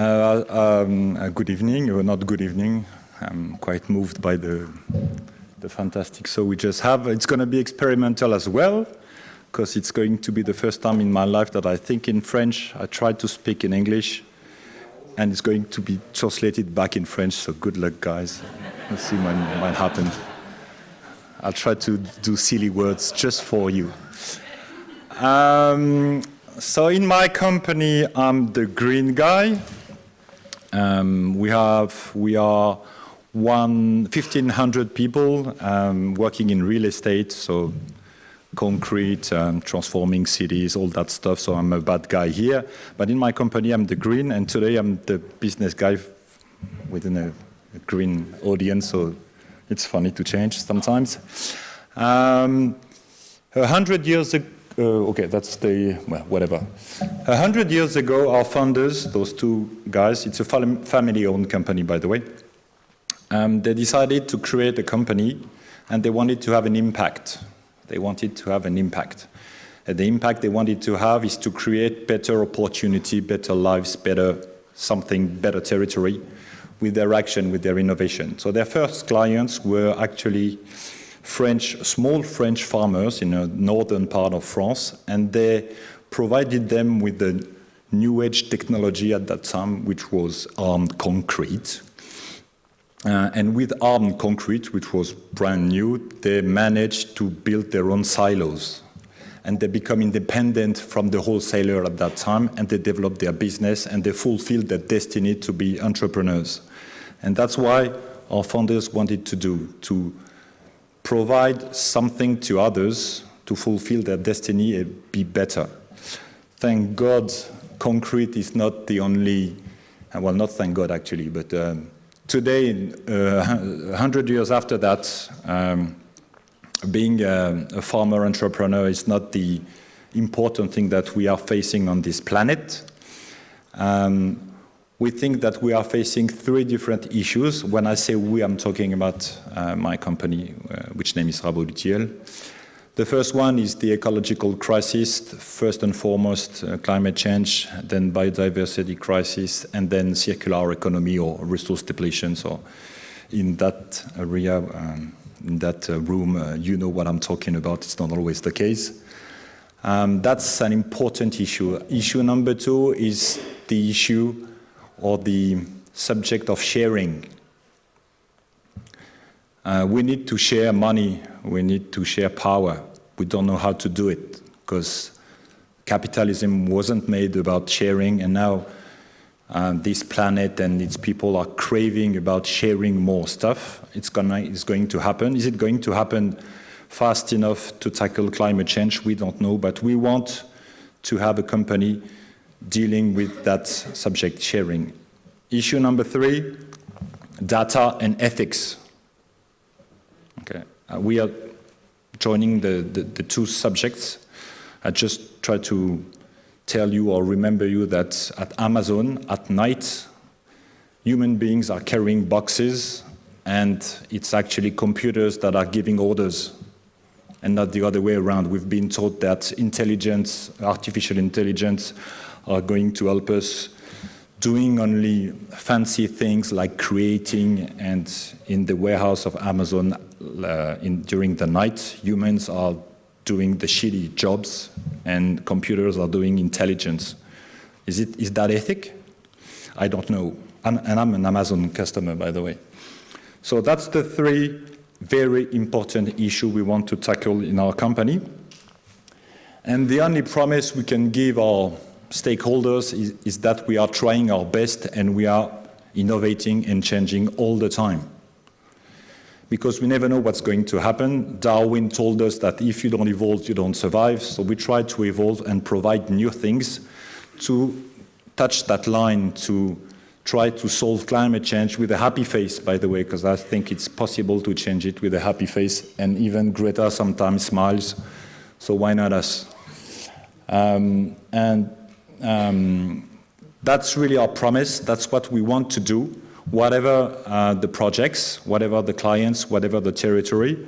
Good evening, or not good evening. I'm quite moved by the fantastic show we just have. It's going to be experimental as well, because it's going to be the first time in my life that I think in French. I try to speak in English, and it's going to be translated back in French, so good luck, guys. Let's see what might happen. I'll try to do silly words just for you. So in my company, I'm the green guy. We are 1,500 people working in real estate, so concrete, transforming cities, all that stuff. So I'm a bad guy here. But in my company, I'm the green, and today I'm the business guy within a green audience, so it's funny to change sometimes. 100 years ago, okay, that's the, well, whatever. 100 years ago, our founders, those two guys, it's a family-owned company, by the way, they decided to create a company, and they wanted to have an impact. They wanted to have an impact. And the impact they wanted to have is to create better opportunity, better lives, better something, better territory with their action, with their innovation. So their first clients were actually small French farmers in the northern part of France, and they provided them with the new age technology at that time, which was armed concrete. And with armed concrete, which was brand new, they managed to build their own silos. And they become independent from the wholesaler at that time, and they developed their business, and they fulfilled their destiny to be entrepreneurs. And that's why our founders wanted to do, to provide something to others to fulfill their destiny and be better. Thank God, concrete is not the only, well, not thank God actually, but today, 100 years after that, being a farmer entrepreneur is not the important thing that we are facing on this planet. We think that we are facing three different issues. When I say we, I'm talking about my company, which name is Rodolphe Deborre. The first one is the ecological crisis, first and foremost climate change, then biodiversity crisis, and then circular economy or resource depletion. So in that area, in that room, you know what I'm talking about. It's not always the case. That's an important issue. Issue number two is the issue or the subject of sharing. We need to share money, we need to share power. We don't know how to do it, because capitalism wasn't made about sharing, and now this planet and its people are craving about sharing more stuff. It's going to happen. Is it going to happen fast enough to tackle climate change? We don't know, but we want to have a company dealing with that subject, sharing. Issue number three, data and ethics. Okay, we are joining the two subjects. I just try to tell you or remember you that at Amazon, at night, human beings are carrying boxes, and it's actually computers that are giving orders, and not the other way around. We've been taught that intelligence, artificial intelligence, are going to help us doing only fancy things like creating, and in the warehouse of Amazon during the night, humans are doing the shitty jobs and computers are doing intelligence. Is that ethic? I don't know. And I'm an Amazon customer, by the way. So that's the three very important issues we want to tackle in our company. And the only promise we can give our stakeholders is that we are trying our best and we are innovating and changing all the time. Because we never know what's going to happen. Darwin told us that if you don't evolve, you don't survive. So we try to evolve and provide new things to touch that line, to try to solve climate change with a happy face, by the way, because I think it's possible to change it with a happy face, and even Greta sometimes smiles, so why not us? That's really our promise. That's what we want to do, whatever the projects, whatever the clients, whatever the territory.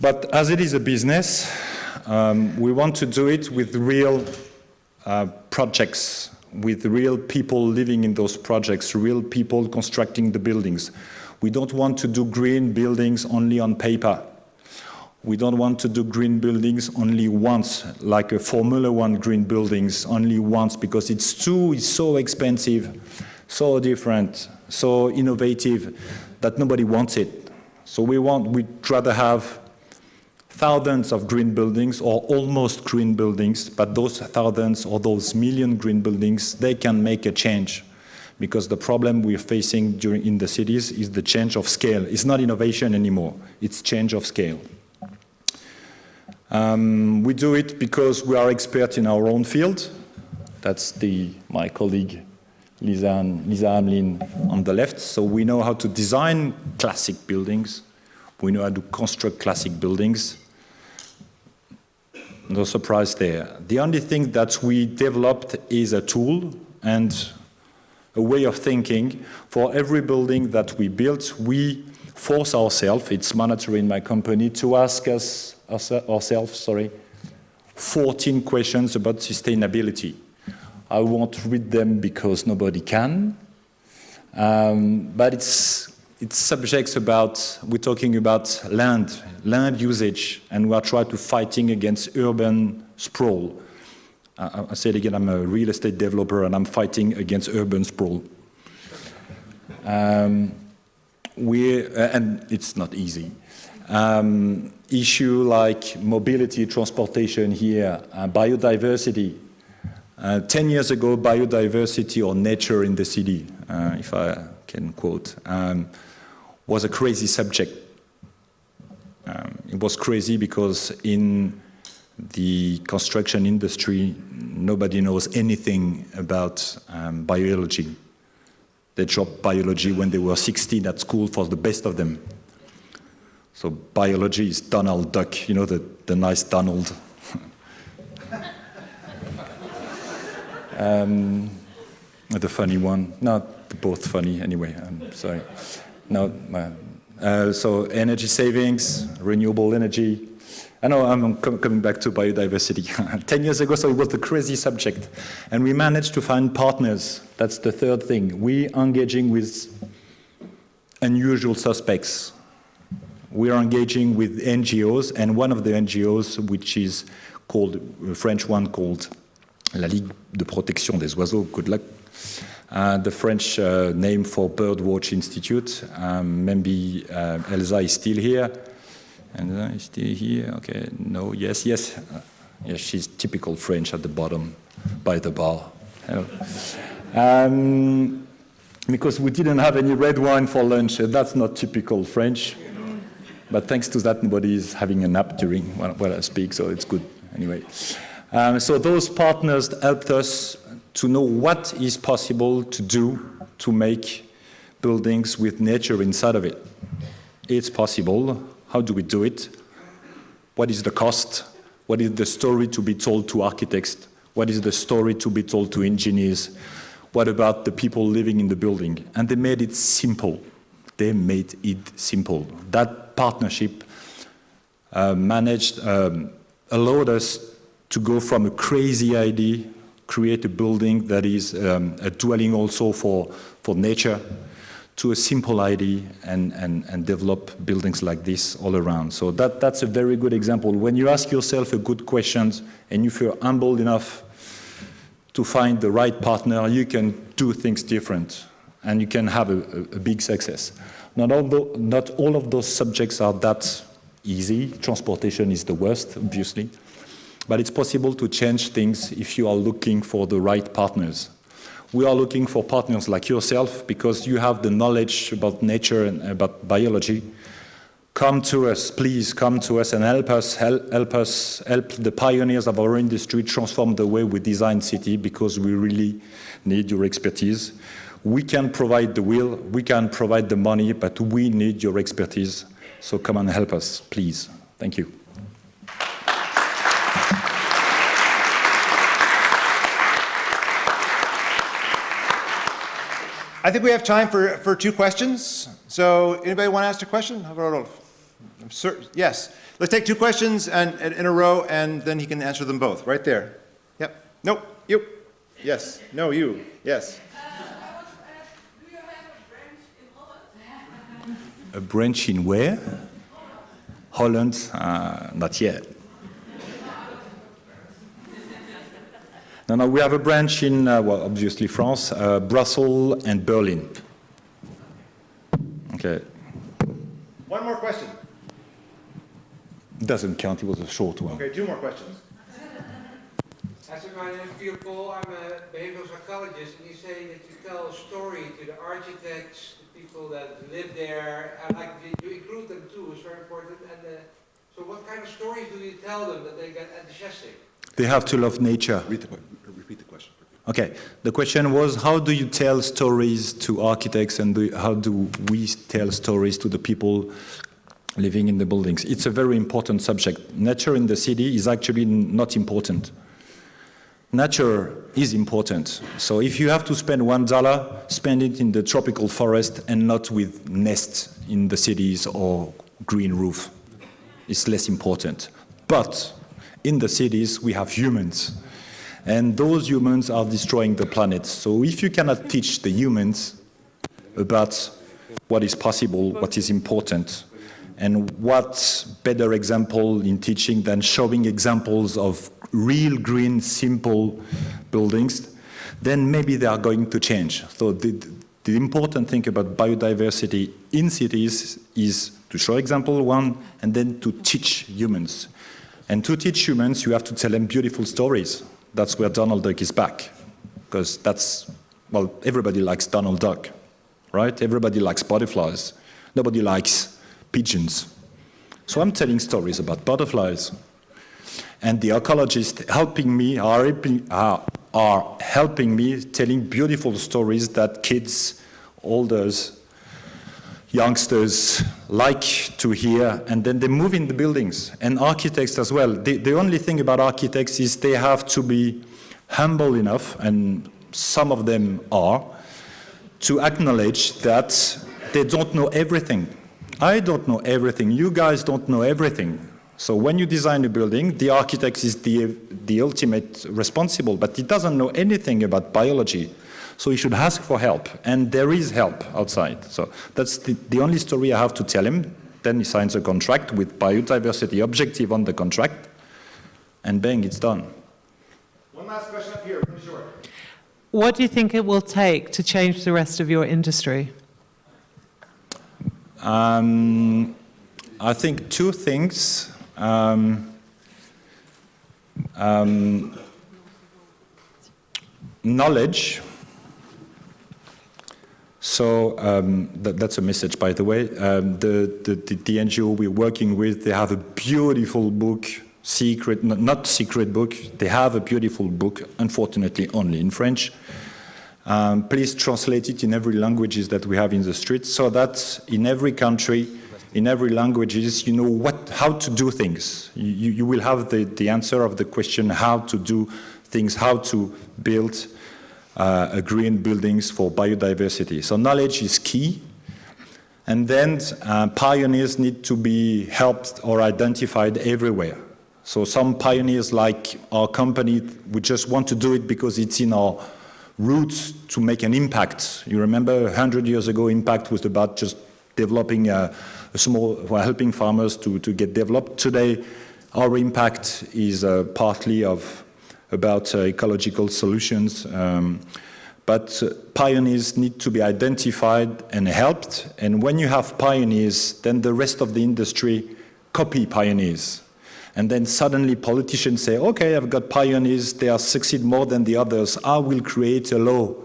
But as it is a business, we want to do it with real projects, with real people living in those projects, real people constructing the buildings. We don't want to do green buildings only on paper. We don't want to do green buildings only once, like a Formula One green buildings only once, because it's so expensive, so different, so innovative that nobody wants it. So we'd rather have thousands of green buildings or almost green buildings, but those thousands or those million green buildings, they can make a change. Because the problem we're facing in the cities is the change of scale. It's not innovation anymore, it's change of scale. We do it because we are experts in our own field. That's my colleague Lisa Hamlin on the left. So we know how to design classic buildings. We know how to construct classic buildings. No surprise there. The only thing that we developed is a tool and a way of thinking. For every building that we built, we force ourselves, it's mandatory in my company, to ask ourselves 14 questions about sustainability. I won't read them because nobody can, but it's subjects about, we're talking about land usage, and we're trying to fighting against urban sprawl. I said again, I'm a real estate developer and I'm fighting against urban sprawl. And it's not easy. Issue like mobility, transportation here, biodiversity. 10 years ago, biodiversity or nature in the city, if I can quote, was a crazy subject. It was crazy because in the construction industry, nobody knows anything about biology. They dropped biology when they were 16 at school for the best of them. So biology is Donald Duck, you know, the nice Donald. The funny one. Not both funny anyway, I'm sorry. No, so energy savings, renewable energy. I know I'm coming back to biodiversity. 10 years ago, so it was a crazy subject. And we managed to find partners. That's the third thing. We are engaging with unusual suspects. We are engaging with NGOs, and one of the NGOs, which is called, a French one called La Ligue de Protection des Oiseaux, good luck. The French name for Birdwatch Institute. Maybe Elsa is still here. And is still here? Okay, no, yes. Yes, she's typical French at the bottom, by the bar. Hello. Because we didn't have any red wine for lunch, that's not typical French. But thanks to that, nobody is having a nap during when I speak, so it's good anyway. So those partners helped us to know what is possible to do to make buildings with nature inside of it. It's possible. How do we do it? What is the cost? What is the story to be told to architects? What is the story to be told to engineers? What about the people living in the building? And they made it simple. They made it simple. That partnership allowed us to go from a crazy idea, create a building that is a dwelling also for nature, to a simple idea and develop buildings like this all around. So that's a very good example. When you ask yourself a good question and you feel humble enough to find the right partner, you can do things different and you can have a big success. Not all of those subjects are that easy. Transportation is the worst, obviously. But it's possible to change things if you are looking for the right partners. We are looking for partners like yourself because you have the knowledge about nature and about biology. Come to us, please come to us and help the pioneers of our industry transform the way we design city, because we really need your expertise. We can provide the will, we can provide the money, but we need your expertise. So come and help us, please. Thank you. I think we have time for two questions. So anybody want to ask a question? How about Rodolphe? Yes. Let's take two questions and in a row, and then he can answer them both. Right there. Yep. Nope. You. Yes. No, you. Yes. Do you have a branch in Holland? A branch in where? Holland? Not yet. No, we have a branch in, well, obviously France, Brussels and Berlin. Okay. One more question. Doesn't count, it was a short one. Okay, two more questions. My name is Peter Paul. I'm a behavioral psychologist, and you say that you tell a story to the architects, the people that live there, and like you include them too. It's very important. And so, what kind of stories do you tell them that they get enthusiastic? They have to love nature. Repeat the question. Okay, the question was, how do you tell stories to architects and how do we tell stories to the people living in the buildings? It's a very important subject. Nature in the city is actually not important. Nature is important. So if you have to spend $1, spend it in the tropical forest and not with nests in the cities or green roof. It's less important. But in the cities, we have humans. And those humans are destroying the planet. So if you cannot teach the humans about what is possible, what is important, and what better example in teaching than showing examples of real green, simple buildings, then maybe they are going to change. So the important thing about biodiversity in cities is to show example one, and then to teach humans. And to teach humans, you have to tell them beautiful stories. That's where Donald Duck is back. Because that's, well, everybody likes Donald Duck, right? Everybody likes butterflies. Nobody likes pigeons. So I'm telling stories about butterflies. And the ecologists helping me are helping me telling beautiful stories that kids, elders, youngsters like to hear, and then they move in the buildings, and architects as well. The only thing about architects is they have to be humble enough, and some of them are, to acknowledge that they don't know everything. I don't know everything. You guys don't know everything. So when you design a building, the architect is the ultimate responsible, but he doesn't know anything about biology. So he should ask for help, and there is help outside. So that's the only story I have to tell him. Then he signs a contract with biodiversity objective on the contract, and bang, it's done. One last question up here, really short. What do you think it will take to change the rest of your industry? I think two things. Knowledge. So that's a message, by the way. The NGO we're working with, they have a beautiful book, not secret book. They have a beautiful book, unfortunately only in French. Please translate it in every languages that we have in the streets, so that in every country, in every languages, you know how to do things. You will have the answer of the question how to do things, how to build green buildings for biodiversity. So knowledge is key. And then pioneers need to be helped or identified everywhere. So some pioneers like our company, we just want to do it because it's in our roots to make an impact. You remember 100 years ago, impact was about just developing a small, helping farmers to get developed. Today, our impact is partly about ecological solutions. But pioneers need to be identified and helped. And when you have pioneers, then the rest of the industry copy pioneers. And then suddenly politicians say, okay, I've got pioneers, they are succeed more than the others. I will create a law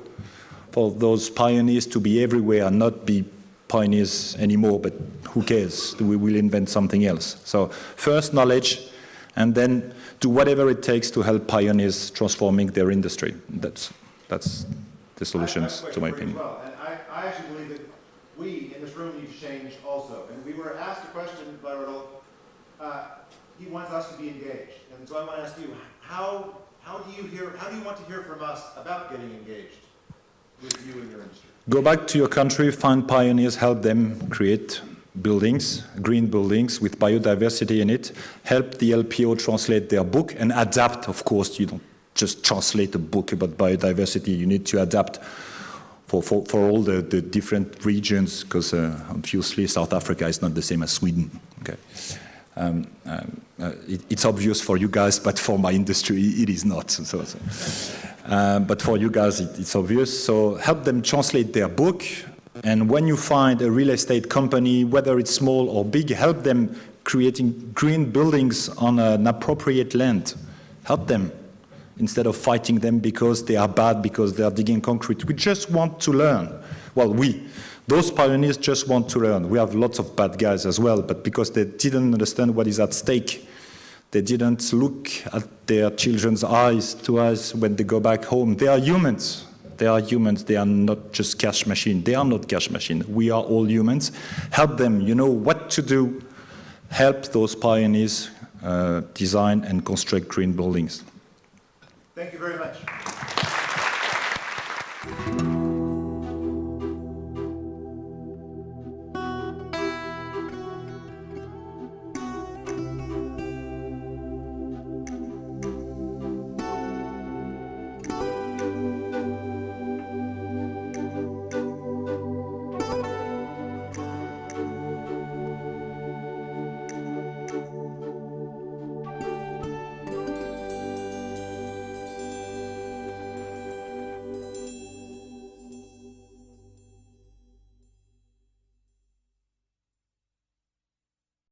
for those pioneers to be everywhere and not be pioneers anymore, but who cares? We will invent something else. So first knowledge, and then do whatever it takes to help pioneers transforming their industry. That's the solutions, to my opinion. Well. And I actually believe that we in this room need to change also. And we were asked a question by Rodolphe. He wants us to be engaged. And so I want to ask you, how do you want to hear from us about getting engaged with you and your industry? Go back to your country, find pioneers, help them create buildings, green buildings with biodiversity in it, help the LPO translate their book and adapt, of course, just translate a book about biodiversity. You need to adapt for all the different regions, because obviously South Africa is not the same as Sweden. Okay, it's obvious for you guys, but for my industry it is not. But for you guys it's obvious. So help them translate their book, and when you find a real estate company, whether it's small or big, help them creating green buildings on an appropriate land. Help them, instead of fighting them because they are bad, because they are digging concrete. We just want to learn. Well, those pioneers just want to learn. We have lots of bad guys as well, but because they didn't understand what is at stake, they didn't look at their children's eyes when they go back home. They are humans. They are humans. They are not just cash machine. They are not cash machine. We are all humans. Help them. You know what to do. Help those pioneers design and construct green buildings. Thank you very much.